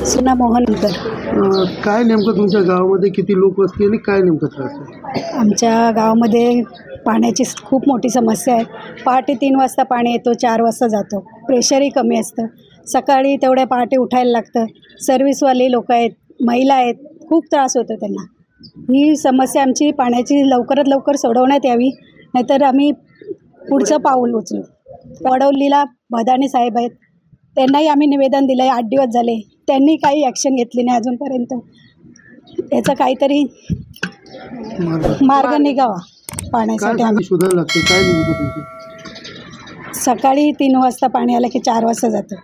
सुना मोहनकर। काय नेमकं तुमच्या गावामध्ये किती लोक असतील आणि काय नेमकं त्रास आहे? आमच्या गावामध्ये पाण्याची खूप मोठी समस्या आहे। पहाटे 3 वाजता पाणी येतो, 4 वाजता जातो। प्रेशरही कमी असतं। सकाळी तेवढ्या पहाटे उठायला लागतं। सर्व्हिसवाले लोक आहेत, महिला आहेत, खूप त्रास होतो त्यांना। ही समस्या आमची पाण्याची लवकरात लवकर सोडवण्यात यावी, नाहीतर आम्ही पुढचं पाऊल उचलू। वडवलीला भदाणे साहेब आहेत, त्यांनाही आम्ही निवेदन दिलं आहे। 8 दिवस झाले, त्यांनी काही ॲक्शन घेतली नाही अजूनपर्यंत। याचा काहीतरी मार्ग निघावा पाण्यासाठी। आम्ही शोधायला लागते काय नेमकं तुमचं? सकाळी 3 वाजता पाणी आलं की 4 वाजता जातं,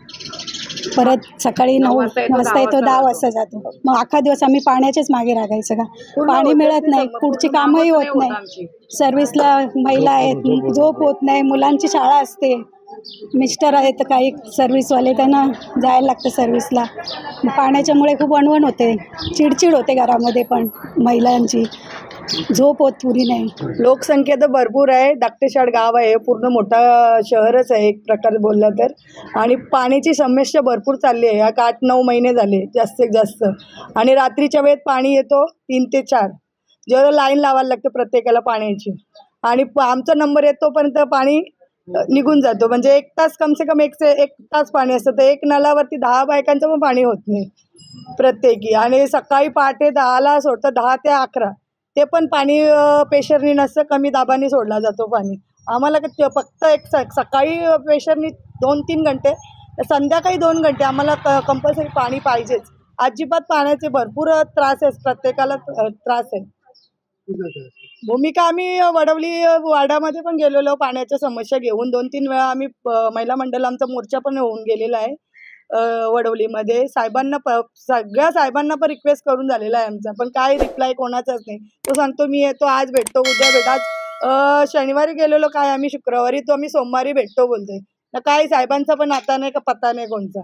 परत सकाळी 9 वाजता येतो, 10 वाजता जातो। मग अख्खा दिवस आम्ही पाण्याच्याच मागे राहायचं का? पाणी मिळत नाही, पुढची कामही होत नाही। सर्व्हिसला महिला आहेत, झोप होत नाही, मुलांची शाळा असते, मिस्टर आहेत काही सर्व्हिसवाले, त्यांना जायला लागतं सर्व्हिसला। पाण्याच्यामुळे खूप वणवण होते, चिडचिड होते घरामध्ये, पण महिलांची झोप होत पुरी नाही। लोकसंख्या तर भरपूर आहे। धाकटेशाड गाव आहे, पूर्ण मोठा शहरच आहे एक प्रकारे बोललं तर। आणि पाण्याची समस्या भरपूर चालली आहे। 8-9 महिने झाले जास्तीत जास्त। आणि रात्रीच्या वेळेत पाणी येतो 3 ते 4, जेव्हा लाईन लावायला लागते प्रत्येकाला पाण्याची। आणि आमचा नंबर येतोपर्यंत पाणी निघून जातो, म्हणजे 1 तास कमसे कम 1 तास पाणी असतं। तर 1 नळावरती 10 बायकांचं पण पाणी होत नाही प्रत्येकी। आणि सकाळी पहाटे 10ला सोडतं, 10 ते 11, ते पण पाणी प्रेशरनी नसतं, कमी दाबाने सोडला जातो पाणी। आम्हाला फक्त सकाळी प्रेशरनी 2-3 घंटे, संध्याकाळी 2 घंटे आम्हाला कंपल्सरी पाणी पाहिजेच। अजिबात पाण्याचे भरपूर त्रास आहे, प्रत्येकाला त्रास आहे। भूमिका आम्ही वडवली वार्डामध्ये पण गेलेलो पाण्याच्या समस्या घेऊन। 2-3 वेळा आम्ही महिला मंडळ आमचा मोर्चा पण होऊन गेलेला आहे वडवलीमध्ये। साहेबांना सगळ्या साहेबांना पण रिक्वेस्ट करून झालेला आहे आमचा, पण काय रिप्लाय कोणाचाच नाही। तो सांगतो मी येतो, आज भेटतो, उद्या भेट। आज शनिवारी गेलेलो, काय आम्ही शुक्रवारी, तो आम्ही सोमवारी भेटतो बोलतोय। काय साहेबांचा पण आता नाही का पत्ता नाही कोणचा।